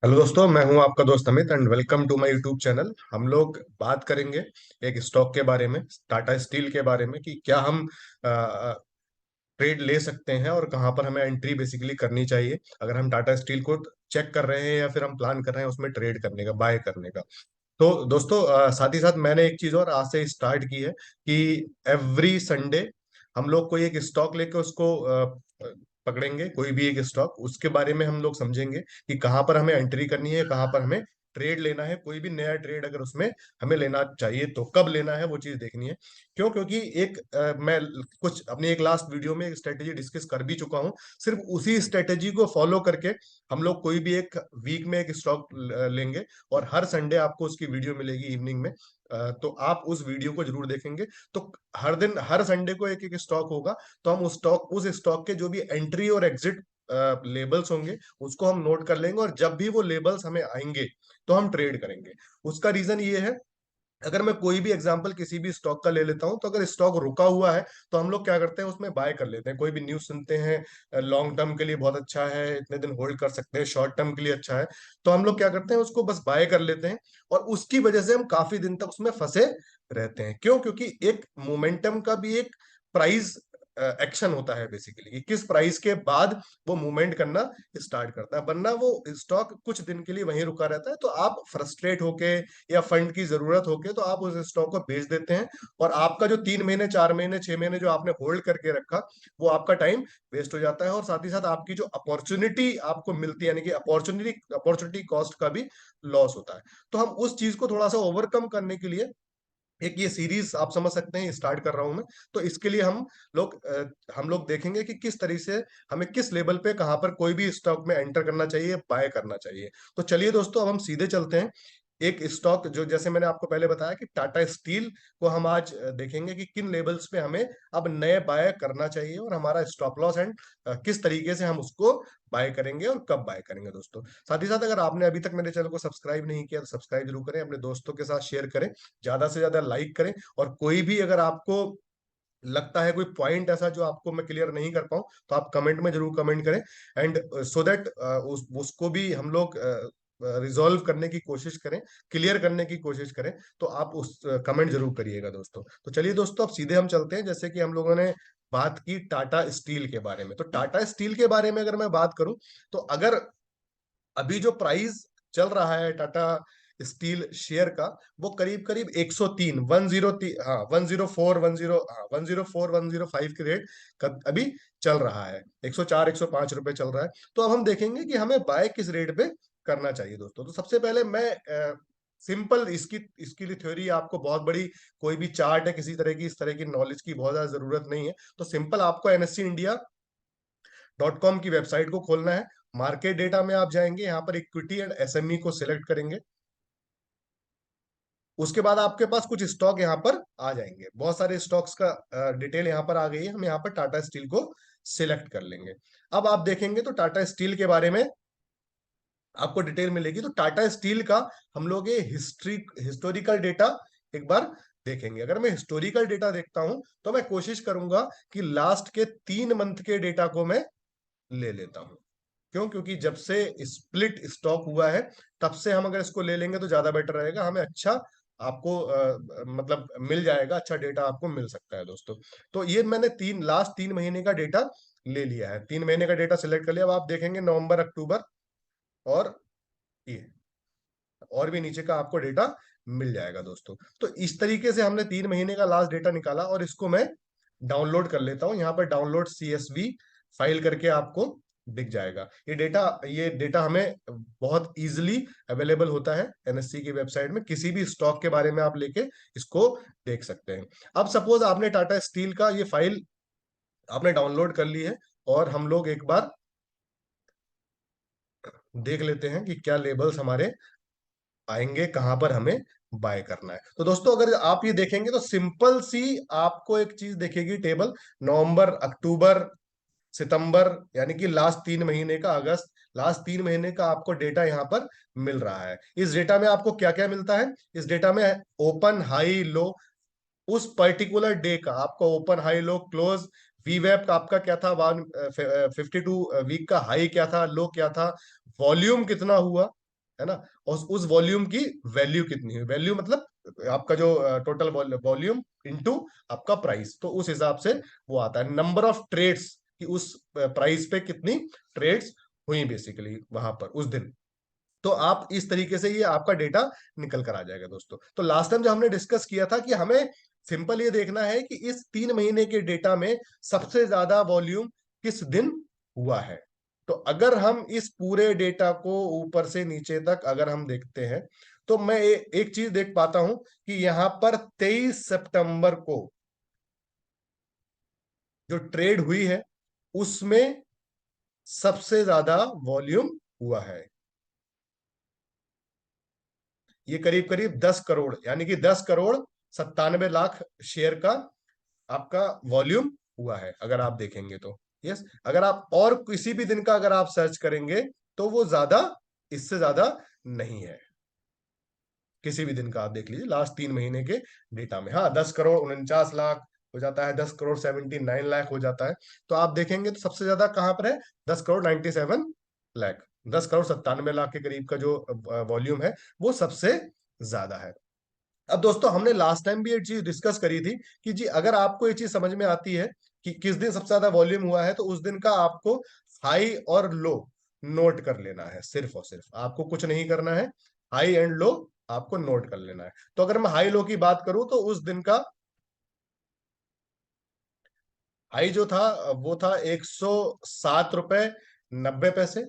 Hello दोस्तों, मैं हूं आपका दोस्त Amit and welcome to my YouTube channel. हम लोग बात करेंगे एक स्टॉक के बारे में, टाटा स्टील के बारे में, कि क्या हम ट्रेड ले सकते हैं और कहां पर हमें एंट्री बेसिकली करनी चाहिए अगर हम टाटा स्टील को चेक कर रहे हैं या फिर हम प्लान कर रहे हैं उसमें ट्रेड करने का, बाय करने का। तो दोस्तों, साथ ही साथ मैंने एक चीज और आज से स्टार्ट की है कि एवरी संडे हम लोग कोई एक स्टॉक लेके उसको पकड़ेंगे। कोई भी एक स्टॉक, उसके बारे में हम लोग समझेंगे कि कहाँ पर हमें एंट्री करनी है, कहाँ पर हमें ट्रेड लेना है। कोई भी नया ट्रेड अगर उसमें हमें लेना चाहिए तो कब लेना है, वो चीज देखनी है। क्यों? क्योंकि मैं कुछ अपनी एक लास्ट वीडियो में एक स्ट्रेटेजी डिस्कस कर भी चुका हूँ। सिर्फ उसी स्ट्रेटेजी को फॉलो करके हम लोग कोई भी एक वीक में एक स्टॉक लेंगे और हर संडे आपको उसकी वीडियो मिलेगी इवनिंग में। तो आप उस वीडियो को जरूर देखेंगे। तो हर दिन, हर संडे को एक एक स्टॉक होगा। तो हम उस स्टॉक के जो भी एंट्री और एग्जिट लेबल्स होंगे उसको हम नोट कर लेंगे, और जब भी वो लेबल्स हमें आएंगे तो हम ट्रेड करेंगे। उसका रीजन ये है, अगर मैं कोई भी एग्जांपल किसी भी स्टॉक का ले लेता हूं, तो अगर स्टॉक रुका हुआ है तो हम लोग क्या करते हैं, उसमें बाय कर लेते हैं। कोई भी न्यूज सुनते हैं, लॉन्ग टर्म के लिए बहुत अच्छा है, इतने दिन होल्ड कर सकते हैं, शॉर्ट टर्म के लिए अच्छा है, तो हम लोग क्या करते हैं, उसको बस बाय कर लेते हैं। और उसकी वजह से हम काफी दिन तक उसमें फंसे रहते हैं। क्यों? क्योंकि एक मोमेंटम का भी एक प्राइस एक्शन होता है बेसिकली, कि किस प्राइस के बाद वो मूवमेंट करना स्टार्ट करता है। वरना वो स्टॉक कुछ दिन के लिए वहीं रुका रहता है, तो आप फ्रस्ट्रेट होके या फंड की जरूरत होके तो आप उस स्टॉक को बेच देते हैं, और आपका जो 3 महीने, 4 महीने, 6 महीने जो आपने होल्ड करके रखा, वो आपका टाइम वेस्ट हो जाता है। और साथ ही साथ आपकी जो अपॉर्चुनिटी आपको मिलती है, यानी कि अपॉर्चुनिटी अपॉर्चुनिटी कॉस्ट का भी लॉस होता है। तो हम उस चीज को थोड़ा सा ओवरकम करने के लिए एक ये सीरीज आप समझ सकते हैं, स्टार्ट कर रहा हूं मैं। तो इसके लिए हम लोग देखेंगे कि किस तरीके से हमें किस लेवल पे कहां पर कोई भी स्टॉक में एंटर करना चाहिए, बाय करना चाहिए। तो चलिए दोस्तों, अब हम सीधे चलते हैं। एक स्टॉक जो, जैसे मैंने आपको पहले बताया कि टाटा स्टील को हम आज देखेंगे कि किन लेवल्स पे हमें अब नए बाय करना चाहिए, और हमारा स्टॉप लॉस एंड किस तरीके से हम उसको बाय करेंगे और कब बाय करेंगे दोस्तों। साथ ही साथ अगर आपने अभी तक मेरे चैनल को सब्सक्राइब नहीं किया तो सब्सक्राइब जरूर करें, अपने दोस्तों के साथ शेयर करें, ज्यादा से ज्यादा लाइक करें। और कोई भी अगर आपको लगता है कोई पॉइंट ऐसा जो आपको मैं क्लियर नहीं कर पाऊं, तो आप कमेंट में जरूर कमेंट करें, एंड सो दैट उसको भी हम लोग रिजॉल्व करने की कोशिश करें, क्लियर करने की कोशिश करें। तो आप उस कमेंट जरूर करिएगा दोस्तों। तो चलिए दोस्तों, अब सीधे हम चलते हैं। जैसे कि हम लोगों ने बात की टाटा स्टील के बारे में, तो टाटा स्टील के बारे में अगर मैं बात करूं, तो अगर अभी जो प्राइस चल रहा है टाटा स्टील शेयर का, वो करीब करीब 103, 103, हाँ 104, 10, हाँ 104, 105 के रेट अभी चल रहा है। 104, 105 रुपए चल रहा है। तो अब हम देखेंगे कि हमें बाय किस रेट पे करना चाहिए दोस्तों। तो सबसे पहले मैं सिंपल इसकी इसके लिए थ्योरी, आपको बहुत बड़ी कोई भी चार्ट है किसी तरह की, इस तरह की नॉलेज की बहुत ज्यादा जरूरत नहीं है। तो सिंपल आपको NSE India.com की वेबसाइट को खोलना है। मार्केट डेटा में आप जाएंगे, यहाँ पर इक्विटी एंड एसएमई को सिलेक्ट करेंगे। उसके बाद आपके पास कुछ स्टॉक यहाँ पर आ जाएंगे, बहुत सारे स्टॉक्स का डिटेल यहाँ पर आ गई है। हम यहाँ पर टाटा स्टील को सिलेक्ट कर लेंगे। अब आप देखेंगे तो टाटा स्टील के बारे में आपको डिटेल मिलेगी। तो टाटा स्टील का हम लोग ये हिस्टोरिकल डेटा एक बार देखेंगे। अगर मैं हिस्टोरिकल डेटा देखता हूं, तो मैं कोशिश करूंगा कि लास्ट के 3 मंथ के डेटा को मैं ले लेता हूं। क्यों? क्योंकि जब से स्प्लिट स्टॉक हुआ है, तब से हम अगर इसको ले लेंगे तो ज्यादा बेटर रहेगा, हमें अच्छा आपको मतलब मिल जाएगा, अच्छा डेटा आपको मिल सकता है दोस्तों। तो ये मैंने लास्ट 3 महीने का डेटा ले लिया है, 3 महीने का डेटा सिलेक्ट कर लिया। अब आप देखेंगे नवंबर, अक्टूबर और ये और भी नीचे का आपको डेटा मिल जाएगा दोस्तों। तो इस तरीके से हमने 3 महीने का लास्ट डेटा निकाला, और इसको मैं डाउनलोड कर लेता हूं। यहाँ पर डाउनलोड CSV फाइल करके आपको दिख जाएगा ये डेटा हमें बहुत इजीली अवेलेबल होता है NSE की वेबसाइट में। किसी भी स्टॉक के बारे में आप लेके इसको देख सकते हैं। अब सपोज आपने टाटा स्टील का ये फाइल आपने डाउनलोड कर ली है, और हम लोग एक बार देख लेते हैं कि क्या लेबल्स हमारे आएंगे, कहां पर हमें बाय करना है। तो दोस्तों, अगर आप ये देखेंगे तो सिंपल सी आपको एक चीज देखेगी टेबल, नवंबर, अक्टूबर, सितंबर, यानी कि लास्ट 3 महीने का, अगस्त, लास्ट 3 महीने का आपको डेटा यहाँ पर मिल रहा है। इस डेटा में आपको क्या क्या मिलता है? इस डेटा में ओपन, हाई, लो, उस पर्टिकुलर डे का आपको ओपन, हाई, लो, क्लोज, वीवेप का आपका क्या था, 152 वीक का हाई क्या था, लो क्या था, वॉल्यूम कितना हुआ, है ना। और उस वॉल्यूम की वैल्यू कितनी है, वैल्यू मतलब आपका जो टोटल वॉल्यूम इनटू आपका प्राइस, तो उस हिसाब से वो आता है नंबर ऑफ ट्रेड्स कि उस प्राइस पे कितनी ट्रेड्स हुई बेसिकली वहां पर उस दिन। तो आप इस तरीके से ये आपका डेटा निकल कर आ जाएगा दोस्तों। तो लास्ट टाइम जो हमने डिस्कस किया था कि हमें सिंपल ये देखना है कि इस 3 महीने के डेटा में सबसे ज्यादा वॉल्यूम किस दिन हुआ है। तो अगर हम इस पूरे डेटा को ऊपर से नीचे तक अगर हम देखते हैं, तो मैं एक चीज देख पाता हूं कि यहां पर 23 सितंबर को जो ट्रेड हुई है उसमें सबसे ज्यादा वॉल्यूम हुआ है। ये करीब करीब 10 करोड़, यानी कि 10 करोड़ 97 लाख शेयर का आपका वॉल्यूम हुआ है अगर आप देखेंगे तो। यस, अगर आप और किसी भी दिन का अगर आप सर्च करेंगे तो वो ज्यादा, इससे ज्यादा नहीं है। किसी भी दिन का आप देख लीजिए लास्ट 3 महीने के डेटा में, हाँ 10 करोड़ 49 लाख हो जाता है, 10 करोड़ 79 लाख हो जाता है। तो आप देखेंगे तो सबसे ज्यादा कहां पर है, 10 करोड़ 97 लाख, 10 करोड़ 97 लाख के करीब का जो वॉल्यूम है वो सबसे ज्यादा है। अब दोस्तों हमने लास्ट टाइम भी एक चीज डिस्कस करी थी कि जी अगर आपको ये चीज समझ में आती है कि किस दिन सबसे ज्यादा वॉल्यूम हुआ है, तो उस दिन का आपको हाई और लो नोट कर लेना है, सिर्फ और सिर्फ आपको कुछ नहीं करना है, हाई एंड लो आपको नोट कर लेना है। तो अगर मैं हाई लो की बात करूं तो उस दिन का हाई जो था वो था 107 रुपए 90 पैसे,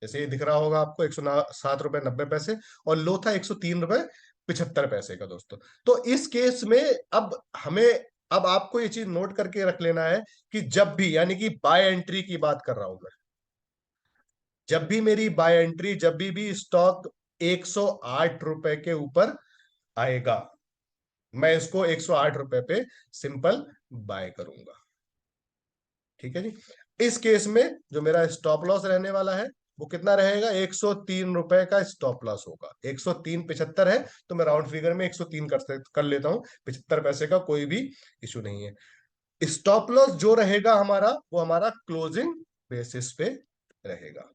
जैसे ये दिख रहा होगा आपको 107 रुपए 90 पैसे, और लो था 103 रुपए 75 पैसे का दोस्तों। तो इस केस में अब हमें, अब आपको ये चीज नोट करके रख लेना है कि जब भी, यानी कि बाय एंट्री की बात कर रहा हूं मैं, जब भी मेरी बाय एंट्री, जब भी स्टॉक 108 रुपए के ऊपर आएगा, मैं इसको 108 रुपए पे सिंपल बाय करूंगा। ठीक है जी। इस केस में जो मेरा स्टॉप लॉस रहने वाला है वो कितना रहेगा, 103 रुपए का स्टॉप लॉस होगा। 103.75 है तो मैं राउंड फिगर में 103 कर लेता हूं, 75 पैसे का कोई भी इशू नहीं है। स्टॉप लॉस जो रहेगा हमारा वो हमारा क्लोजिंग बेसिस पे रहेगा।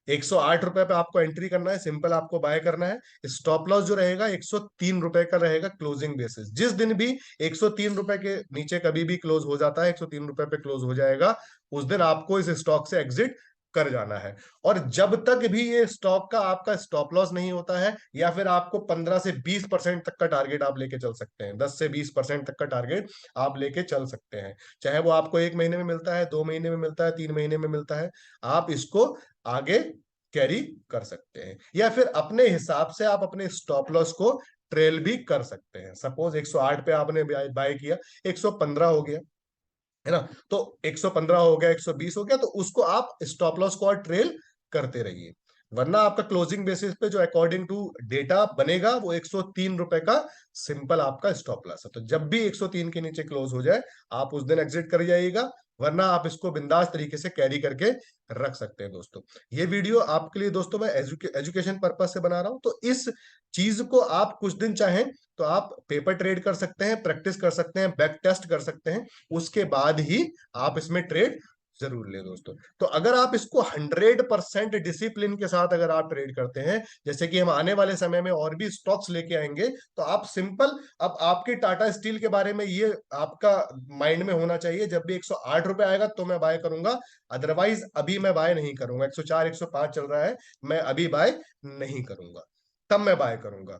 108 रुपए पे आपको एंट्री करना है, सिंपल आपको बाय करना है। स्टॉप लॉस जो रहेगा 103 रुपए का रहेगा क्लोजिंग बेसिस। जिस दिन भी 103 रुपए के नीचे कभी भी क्लोज हो जाता है, 103 रुपए पे क्लोज हो जाएगा, उस दिन आपको इस स्टॉक से एग्जिट कर जाना है। और जब तक भी ये स्टॉक का आपका स्टॉप लॉस नहीं होता है, या फिर आपको 15 से 20% तक का टारगेट आप लेके चल सकते हैं, 10 से 20% तक का टारगेट आप लेके चल सकते हैं, चाहे वो आपको 1 महीने में मिलता है, 2 महीने में मिलता है, 3 महीने में मिलता है, आप इसको आगे कैरी कर सकते हैं। या फिर अपने हिसाब से आप अपने स्टॉप लॉस को ट्रेल भी कर सकते हैं। सपोज 108 पे आपने बाय किया, 115 हो गया, है ना, तो 115 हो गया, 120 हो गया, तो उसको आप स्टॉप लॉस को और ट्रेल करते रहिए। वरना आपका क्लोजिंग बेसिस पे जो अकॉर्डिंग टू डेटा बनेगा वो 103 रुपए का सिंपल आपका स्टॉप लॉस है। तो जब भी 103 के नीचे क्लोज हो जाए आप उस दिन एग्जिट कर जाइएगा, वरना आप इसको बिंदास तरीके से कैरी करके रख सकते हैं दोस्तों। ये वीडियो आपके लिए दोस्तों मैं एजुकेशन पर्पज से बना रहा हूं, तो इस चीज को आप कुछ दिन चाहें तो आप पेपर ट्रेड कर सकते हैं, प्रैक्टिस कर सकते हैं, बैक टेस्ट कर सकते हैं, उसके बाद ही आप इसमें ट्रेड जरूर ले दोस्तों। तो अगर आप इसको 100% डिसिप्लिन के साथ अगर आप ट्रेड करते हैं, जैसे कि हम आने वाले समय में और भी स्टॉक्स लेके आएंगे, तो आप सिंपल, अब आपके टाटा स्टील के बारे में ये आपका माइंड में होना चाहिए, जब भी 108 रुपए आएगा तो मैं बाय करूंगा, अदरवाइज अभी मैं बाय नहीं करूंगा। 104 105 चल रहा है, मैं अभी बाय नहीं करूंगा, तब मैं बाय करूंगा।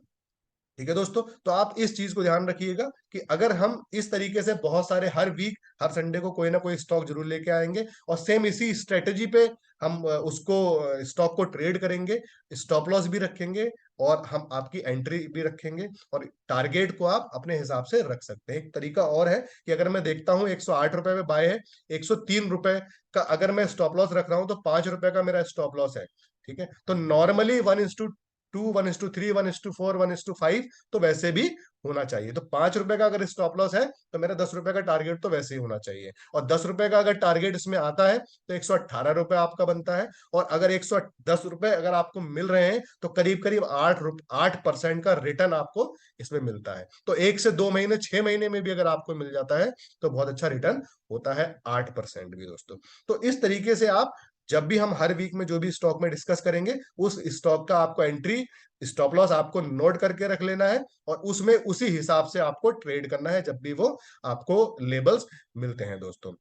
ठीक है दोस्तों, तो आप इस चीज को ध्यान रखिएगा कि अगर हम इस तरीके से बहुत सारे हर वीक हर संडे को कोई ना कोई स्टॉक जरूर लेके आएंगे, और सेम इसी स्ट्रेटेजी पे हम उसको स्टॉक को ट्रेड करेंगे, स्टॉप लॉस भी रखेंगे, और हम आपकी एंट्री भी रखेंगे, और टारगेट को आप अपने हिसाब से रख सकते हैं। एक तरीका और है कि अगर मैं देखता हूं 108 रुपए में बाय है, 103 रुपए का अगर मैं स्टॉप लॉस रख रहा हूं, तो 5 रुपए का मेरा स्टॉप लॉस है। ठीक है, तो नॉर्मली 1:2 1:3 1:4 1:5 तो वैसे भी होना चाहिए। तो 5 रुपए का अगर स्टॉप लॉस है तो मेरा 10 रुपए का टारगेट तो वैसे ही होना चाहिए, और 10 रुपए का अगर टारगेट इसमें आता है तो 118 रुपए आपका बनता है। और अगर 110 रुपए अगर आपको मिल रहे हैं तो करीब करीब 8% का रिटर्न आपको इसमें मिलता है। तो 1 से 2 महीने 6 महीने में भी अगर आपको मिल जाता है तो बहुत अच्छा रिटर्न होता है, 8% भी दोस्तों। तो इस तरीके से आप जब भी हम हर वीक में जो भी स्टॉक में डिस्कस करेंगे, उस स्टॉक का आपको एंट्री, स्टॉप लॉस आपको नोट करके रख लेना है, और उसमें उसी हिसाब से आपको ट्रेड करना है जब भी वो आपको लेबल्स मिलते हैं दोस्तों।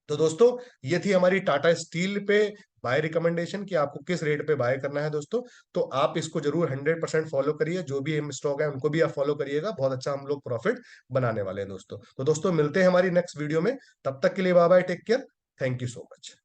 तो दोस्तों, ये थी हमारी टाटा स्टील पे बाय रिकमेंडेशन कि आपको किस रेट पे बाय करना है दोस्तों। तो आप इसको जरूर 100% फॉलो करिए, जो भी स्टॉक है उनको भी आप फॉलो करिएगा, बहुत अच्छा हम लोग प्रॉफिट बनाने वाले हैं दोस्तों। तो दोस्तों, मिलते हैं हमारी नेक्स्ट वीडियो में, तब तक के लिए bye bye, take care, thank you so much.